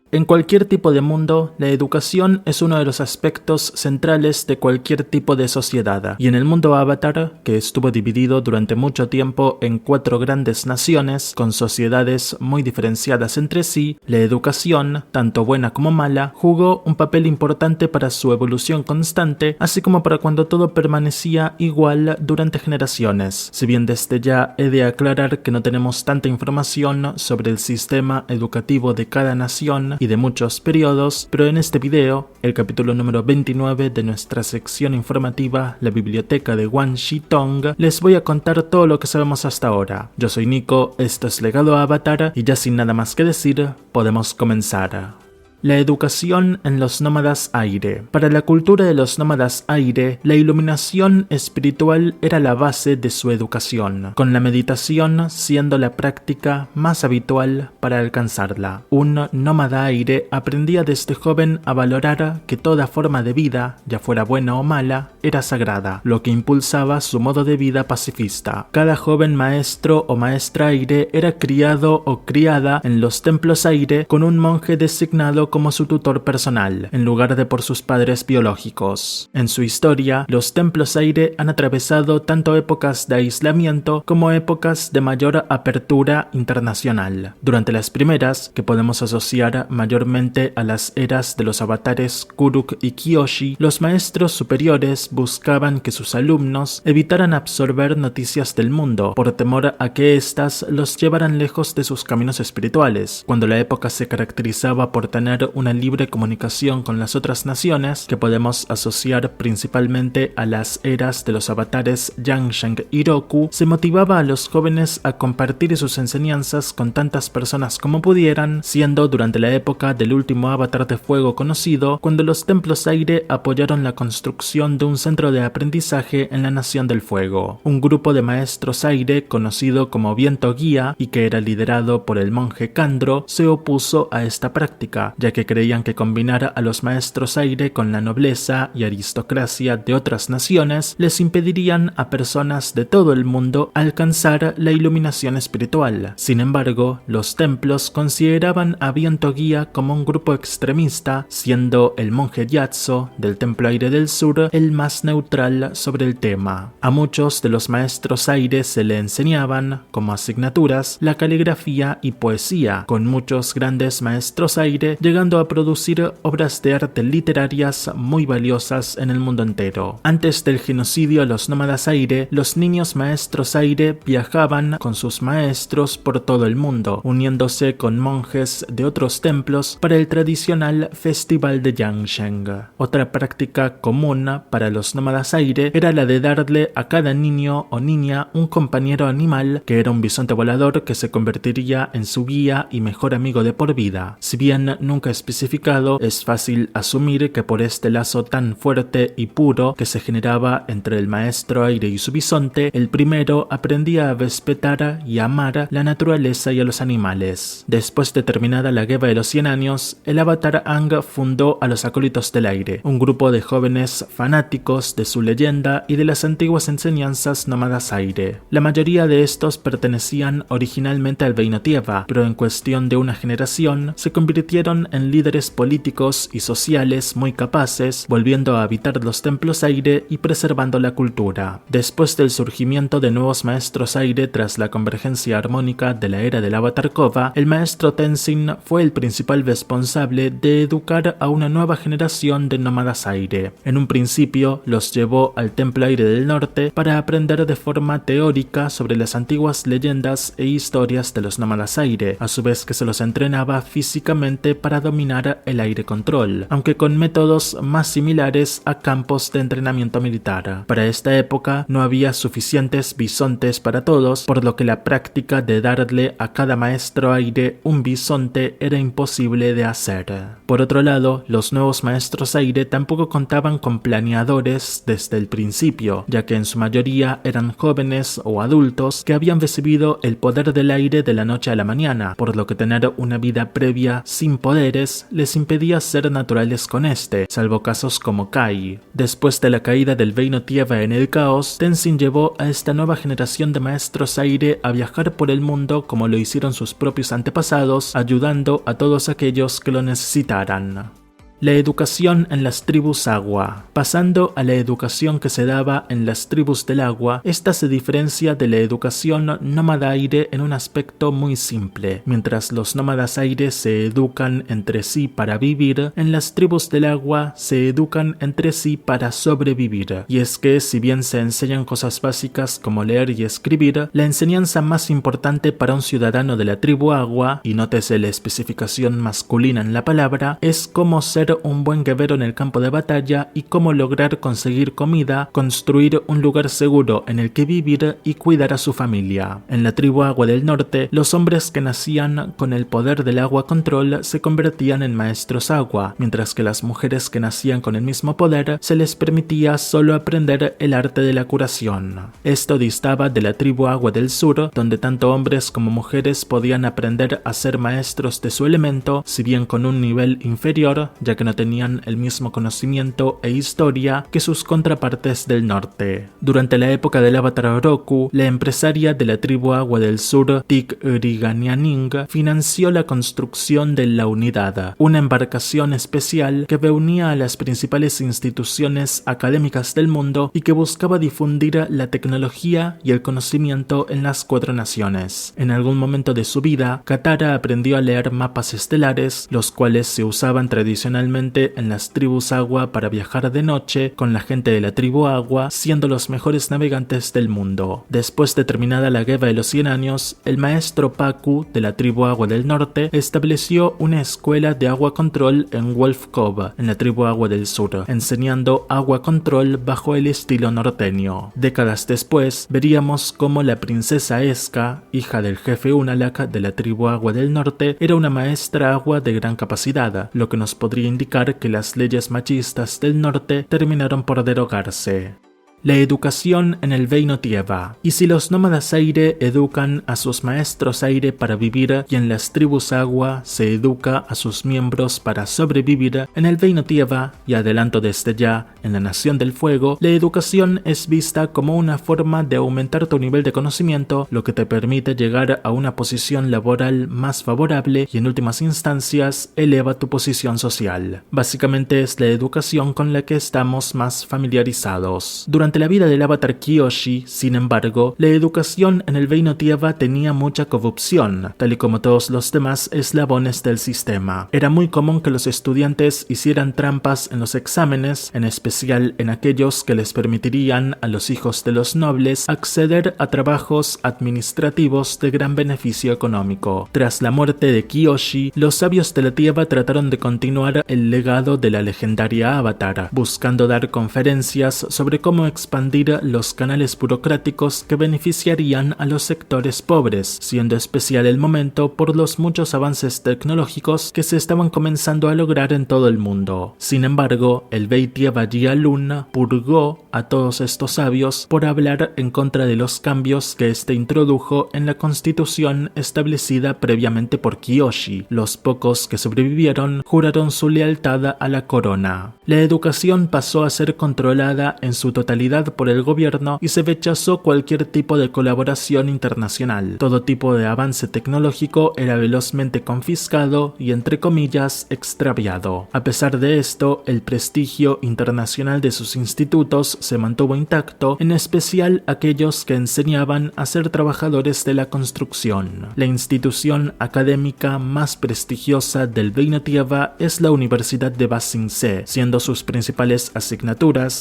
En cualquier tipo de mundo, la educación es uno de los aspectos centrales de cualquier tipo de sociedad. Y en el mundo Avatar, que estuvo dividido durante mucho tiempo en 4 grandes naciones, con sociedades muy diferenciadas entre sí, la educación, tanto buena como mala, jugó un papel importante para su evolución constante, así como para cuando todo permanecía igual durante generaciones. Si bien desde ya he de aclarar que no tenemos tanta información sobre el sistema educativo de cada nación y de muchos periodos, pero en este video, el capítulo número 29 de nuestra sección informativa, la biblioteca de Wan Shi Tong, les voy a contar todo lo que sabemos hasta ahora. Yo soy Nico, esto es Legado Avatar, y ya sin nada más que decir, podemos comenzar. La educación en los nómadas aire. Para la cultura de los nómadas aire, la iluminación espiritual era la base de su educación, con la meditación siendo la práctica más habitual para alcanzarla. Un nómada aire aprendía desde joven a valorar que toda forma de vida, ya fuera buena o mala, era sagrada, lo que impulsaba su modo de vida pacifista. Cada joven maestro o maestra aire era criado o criada en los templos aire con un monje designado como su tutor personal, en lugar de por sus padres biológicos. En su historia, los templos aire han atravesado tanto épocas de aislamiento como épocas de mayor apertura internacional. Durante las primeras, que podemos asociar mayormente a las eras de los avatares Kuruk y Kyoshi, los maestros superiores buscaban que sus alumnos evitaran absorber noticias del mundo, por temor a que éstas los llevaran lejos de sus caminos espirituales. Cuando la época se caracterizaba por tener una libre comunicación con las otras naciones, que podemos asociar principalmente a las eras de los avatares Yangsheng y Roku, se motivaba a los jóvenes a compartir sus enseñanzas con tantas personas como pudieran, siendo durante la época del último avatar de fuego conocido, cuando los templos aire apoyaron la construcción de un centro de aprendizaje en la Nación del Fuego. Un grupo de maestros aire, conocido como Viento Guía, y que era liderado por el monje Kandro, se opuso a esta práctica, ya que creían que combinar a los maestros aire con la nobleza y aristocracia de otras naciones les impedirían a personas de todo el mundo alcanzar la iluminación espiritual. Sin embargo, los templos consideraban a Viento Guía como un grupo extremista, siendo el monje Yatso del Templo Aire del Sur el más neutral sobre el tema. A muchos de los maestros aire se le enseñaban, como asignaturas, la caligrafía y poesía, con muchos grandes maestros aire llegando a producir obras de arte literarias muy valiosas en el mundo entero. Antes del genocidio a los nómadas aire, los niños maestros aire viajaban con sus maestros por todo el mundo, uniéndose con monjes de otros templos para el tradicional Festival de Yangsheng. Otra práctica común para los nómadas aire era la de darle a cada niño o niña un compañero animal, que era un bisonte volador que se convertiría en su guía y mejor amigo de por vida. Si bien nunca especificado, es fácil asumir que por este lazo tan fuerte y puro que se generaba entre el maestro aire y su bisonte, el primero aprendía a respetar y amar la naturaleza y a los animales. Después de terminada la Guerra de los 100 años, el avatar Aang fundó a los Acólitos del Aire, un grupo de jóvenes fanáticos de su leyenda y de las antiguas enseñanzas nómadas aire. La mayoría de estos pertenecían originalmente al Reino Tierra, pero en cuestión de una generación se convirtieron en líderes políticos y sociales muy capaces, volviendo a habitar los templos aire y preservando la cultura. Después del surgimiento de nuevos maestros aire tras la convergencia armónica de la era del Avatar Kova, el maestro Tenzin fue el principal responsable de educar a una nueva generación de nómadas aire. En un principio los llevó al Templo Aire del Norte para aprender de forma teórica sobre las antiguas leyendas e historias de los nómadas aire, a su vez que se los entrenaba físicamente para dominar el aire control, aunque con métodos más similares a campos de entrenamiento militar. Para esta época no había suficientes bisontes para todos, por lo que la práctica de darle a cada maestro aire un bisonte era imposible de hacer. Por otro lado, los nuevos maestros aire tampoco contaban con planeadores desde el principio, ya que en su mayoría eran jóvenes o adultos que habían recibido el poder del aire de la noche a la mañana, por lo que tener una vida previa sin poder poderes les impedía ser naturales con este, salvo casos como Kai. Después de la caída del Reino Tierra en el caos, Tenzin llevó a esta nueva generación de maestros aire a viajar por el mundo como lo hicieron sus propios antepasados, ayudando a todos aquellos que lo necesitaran. La educación en las tribus agua. Pasando a la educación que se daba en las tribus del agua, esta se diferencia de la educación nómada aire en un aspecto muy simple. Mientras los nómadas aire se educan entre sí para vivir, en las tribus del agua se educan entre sí para sobrevivir. Y es que, si bien se enseñan cosas básicas como leer y escribir, la enseñanza más importante para un ciudadano de la tribu agua, y nótese la especificación masculina en la palabra, es cómo ser un buen guerrero en el campo de batalla y cómo lograr conseguir comida, construir un lugar seguro en el que vivir y cuidar a su familia. En la tribu agua del norte, los hombres que nacían con el poder del agua control se convertían en maestros agua, mientras que las mujeres que nacían con el mismo poder se les permitía solo aprender el arte de la curación. Esto distaba de la tribu agua del sur, donde tanto hombres como mujeres podían aprender a ser maestros de su elemento, si bien con un nivel inferior, ya que no tenían el mismo conocimiento e historia que sus contrapartes del norte. Durante la época del Avatar Roku, la empresaria de la tribu agua del sur, Tik Riganianing, financió la construcción de la Unidad, una embarcación especial que reunía a las principales instituciones académicas del mundo y que buscaba difundir la tecnología y el conocimiento en las 4 naciones. En algún momento de su vida, Katara aprendió a leer mapas estelares, los cuales se usaban tradicionalmente en las tribus agua para viajar de noche con la gente de la tribu agua, siendo los mejores navegantes del mundo. Después de terminada la guerra de los 100 años, el maestro Pacu de la tribu agua del norte estableció una escuela de agua control en Wolf Cove, en la tribu agua del sur, enseñando agua control bajo el estilo norteño. Décadas después, veríamos cómo la princesa Eska, hija del jefe Unalak de la tribu agua del norte, era una maestra agua de gran capacidad, lo que nos podría indicar que las leyes machistas del norte terminaron por derogarse. La educación en el Reino Tierra. Y si los nómadas aire educan a sus maestros aire para vivir y en las tribus agua se educa a sus miembros para sobrevivir, en el Reino Tierra, y adelanto desde ya, en la Nación del Fuego, la educación es vista como una forma de aumentar tu nivel de conocimiento, lo que te permite llegar a una posición laboral más favorable y en últimas instancias eleva tu posición social. Básicamente es la educación con la que estamos más familiarizados. Durante la vida del avatar Kyoshi, sin embargo, la educación en el Reino Tierra tenía mucha corrupción, tal y como todos los demás eslabones del sistema. Era muy común que los estudiantes hicieran trampas en los exámenes, en especial en aquellos que les permitirían a los hijos de los nobles acceder a trabajos administrativos de gran beneficio económico. Tras la muerte de Kyoshi, los sabios de la Tierra trataron de continuar el legado de la legendaria Avatar, buscando dar conferencias sobre cómo expandir los canales burocráticos que beneficiarían a los sectores pobres, siendo especial el momento por los muchos avances tecnológicos que se estaban comenzando a lograr en todo el mundo. Sin embargo, el Rey Tierra Jialun purgó a todos estos sabios por hablar en contra de los cambios que éste introdujo en la constitución establecida previamente por Kyoshi. Los pocos que sobrevivieron juraron su lealtad a la corona. La educación pasó a ser controlada en su totalidad por el gobierno y se rechazó cualquier tipo de colaboración internacional. Todo tipo de avance tecnológico era velozmente confiscado y, entre comillas, extraviado. A pesar de esto, el prestigio internacional de sus institutos se mantuvo intacto, en especial aquellos que enseñaban a ser trabajadores de la construcción. La institución académica más prestigiosa del Reino Tierra es la Universidad de Ba Sing Se, siendo sus principales asignaturas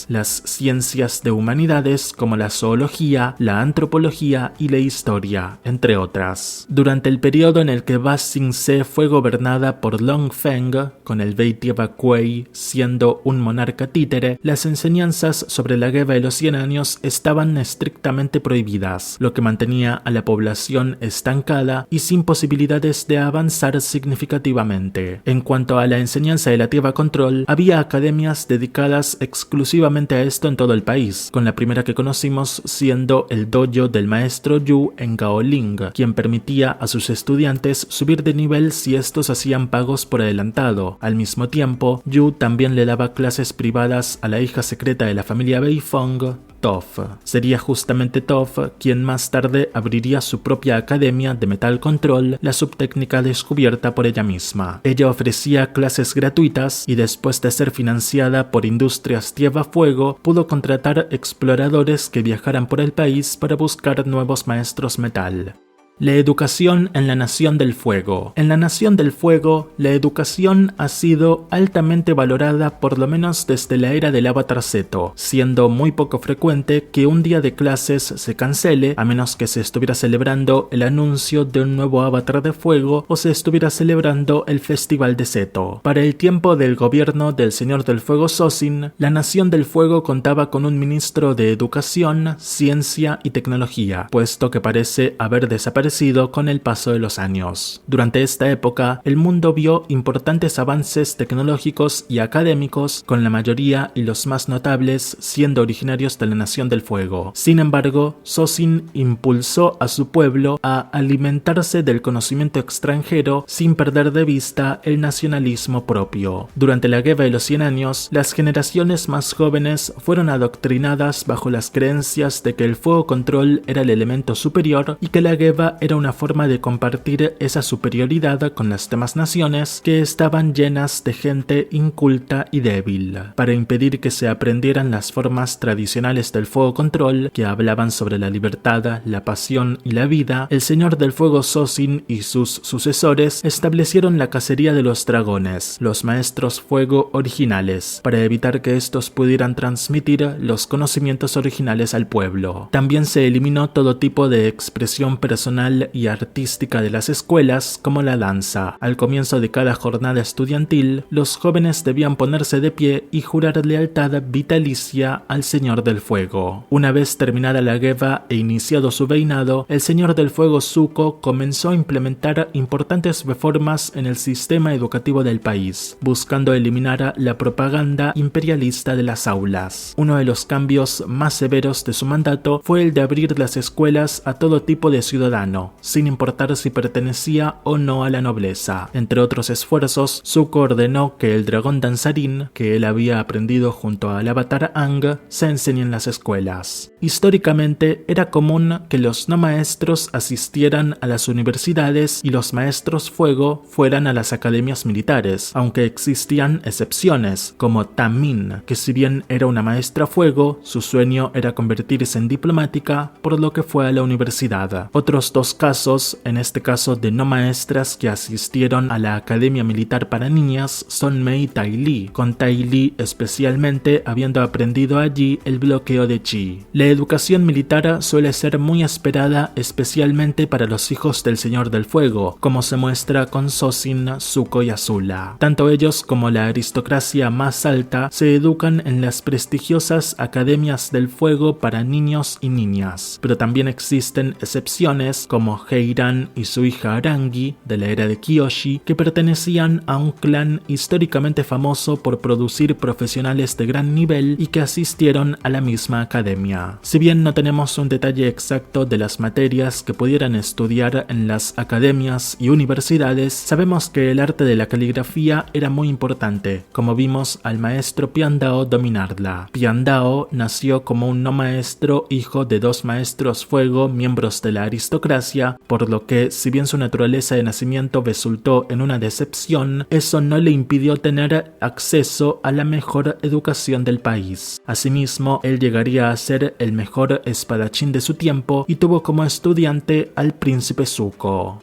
las ciencias de humanidades como la zoología, la antropología y la historia, entre otras. Durante el periodo en el que Ba Sing Se fue gobernada por Long Feng, con el Rey Tierra Kuei siendo un monarca títere, las enseñanzas sobre la guerra de los 100 años estaban estrictamente prohibidas, lo que mantenía a la población estancada y sin posibilidades de avanzar significativamente. En cuanto a la enseñanza de la Tierra Control, había academias dedicadas exclusivamente a esto en todo el país, país, con la primera que conocimos siendo el dojo del maestro Yu en Gaoling, quien permitía a sus estudiantes subir de nivel si estos hacían pagos por adelantado. Al mismo tiempo, Yu también le daba clases privadas a la hija secreta de la familia Beifong, Toph. Sería justamente Toph quien más tarde abriría su propia academia de Metal Control, la subtécnica descubierta por ella misma. Ella ofrecía clases gratuitas y después de ser financiada por Industrias Tierra Fuego, pudo contratar exploradores que viajaran por el país para buscar nuevos maestros metal. La educación en la Nación del Fuego. En la Nación del Fuego, la educación ha sido altamente valorada por lo menos desde la era del Avatar Zeto, siendo muy poco frecuente que un día de clases se cancele a menos que se estuviera celebrando el anuncio de un nuevo Avatar de Fuego o se estuviera celebrando el Festival de Zeto. Para el tiempo del gobierno del Señor del Fuego Sozin, la Nación del Fuego contaba con un ministro de Educación, Ciencia y Tecnología, puesto que parece haber desaparecido con el paso de los años. Durante esta época, el mundo vio importantes avances tecnológicos y académicos, con la mayoría y los más notables siendo originarios de la Nación del Fuego. Sin embargo, Sozin impulsó a su pueblo a alimentarse del conocimiento extranjero sin perder de vista el nacionalismo propio. Durante la Guerra de los 100 años, las generaciones más jóvenes fueron adoctrinadas bajo las creencias de que el fuego control era el elemento superior y que la guerra era una forma de compartir esa superioridad con las demás naciones que estaban llenas de gente inculta y débil. Para impedir que se aprendieran las formas tradicionales del fuego control, que hablaban sobre la libertad, la pasión y la vida, el Señor del Fuego Sozin y sus sucesores establecieron la cacería de los dragones, los maestros fuego originales, para evitar que estos pudieran transmitir los conocimientos originales al pueblo. También se eliminó todo tipo de expresión personal y artística de las escuelas, como la danza. Al comienzo de cada jornada estudiantil, los jóvenes debían ponerse de pie y jurar lealtad vitalicia al Señor del Fuego. Una vez terminada la guerra e iniciado su reinado, el Señor del Fuego Zuko comenzó a implementar importantes reformas en el sistema educativo del país, buscando eliminar la propaganda imperialista de las aulas. Uno de los cambios más severos de su mandato fue el de abrir las escuelas a todo tipo de ciudadanos, sin importar si pertenecía o no a la nobleza. Entre otros esfuerzos, Zuko ordenó que el dragón danzarín, que él había aprendido junto al avatar Aang, se enseñe en las escuelas. Históricamente, era común que los no maestros asistieran a las universidades y los maestros fuego fueran a las academias militares, aunque existían excepciones, como Tamin, que si bien era una maestra fuego, su sueño era convertirse en diplomática, por lo que fue a la universidad. Otros dos casos, en este caso de no maestras que asistieron a la Academia Militar para Niñas, son Mei y Tai Li, con Tai Li especialmente habiendo aprendido allí el bloqueo de Chi. La educación militar suele ser muy esperada especialmente para los hijos del Señor del Fuego, como se muestra con Sozin, Zuko y Azula. Tanto ellos como la aristocracia más alta se educan en las prestigiosas Academias del Fuego para niños y niñas, pero también existen excepciones como Heiran y su hija Arangi, de la era de Kyoshi, que pertenecían a un clan históricamente famoso por producir profesionales de gran nivel y que asistieron a la misma academia. Si bien no tenemos un detalle exacto de las materias que pudieran estudiar en las academias y universidades, sabemos que el arte de la caligrafía era muy importante, como vimos al maestro Piandao dominarla. Piandao nació como un no maestro, hijo de dos maestros fuego, miembros de la aristocracia, por lo que, si bien su naturaleza de nacimiento resultó en una decepción, eso no le impidió tener acceso a la mejor educación del país. Asimismo, él llegaría a ser el mejor espadachín de su tiempo y tuvo como estudiante al príncipe Zuko.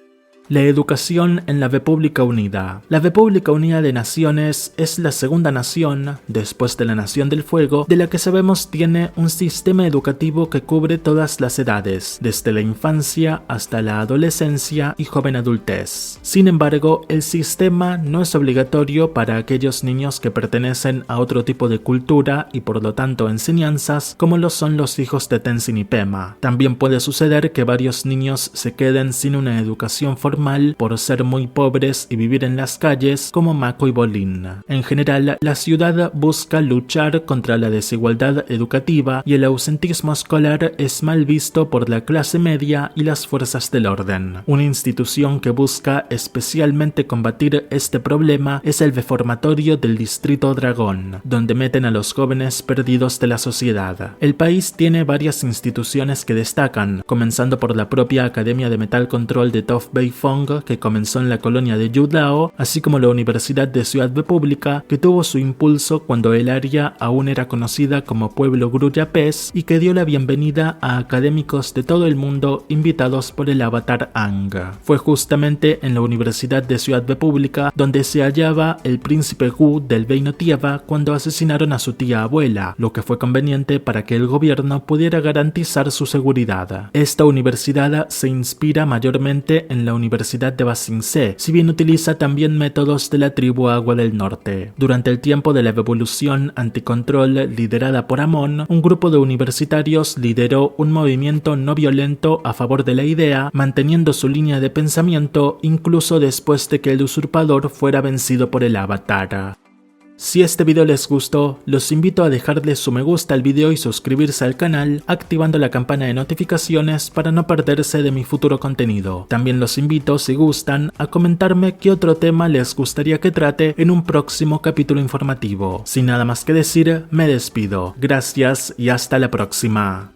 La educación en la República Unida. La República Unida de Naciones es la segunda nación, después de la Nación del Fuego, de la que sabemos tiene un sistema educativo que cubre todas las edades, desde la infancia hasta la adolescencia y joven adultez. Sin embargo, el sistema no es obligatorio para aquellos niños que pertenecen a otro tipo de cultura y por lo tanto enseñanzas, como lo son los hijos de Tenzin y Pema. También puede suceder que varios niños se queden sin una educación formal mal por ser muy pobres y vivir en las calles como Mako y Bolín. En general, la ciudad busca luchar contra la desigualdad educativa y el ausentismo escolar es mal visto por la clase media y las fuerzas del orden. Una institución que busca especialmente combatir este problema es el Reformatorio del Distrito Dragón, donde meten a los jóvenes perdidos de la sociedad. El país tiene varias instituciones que destacan, comenzando por la propia Academia de Metal Control de Tof Bay Fong, que comenzó en la colonia de Yudao, así como la Universidad de Ciudad República, que tuvo su impulso cuando el área aún era conocida como Pueblo Gruyapés y que dio la bienvenida a académicos de todo el mundo invitados por el avatar Aang. Fue justamente en la Universidad de Ciudad República donde se hallaba el príncipe Gu del Reino Tieva cuando asesinaron a su tía abuela, lo que fue conveniente para que el gobierno pudiera garantizar su seguridad. Esta universidad se inspira mayormente en la Universidad de Ba Sing Se, si bien utiliza también métodos de la tribu Agua del Norte. Durante el tiempo de la revolución anticontrol liderada por Amon, un grupo de universitarios lideró un movimiento no violento a favor de la idea, manteniendo su línea de pensamiento incluso después de que el usurpador fuera vencido por el avatar. Si este video les gustó, los invito a dejarle su me gusta al video y suscribirse al canal, activando la campana de notificaciones para no perderse de mi futuro contenido. También los invito, si gustan, a comentarme qué otro tema les gustaría que trate en un próximo capítulo informativo. Sin nada más que decir, me despido. Gracias y hasta la próxima.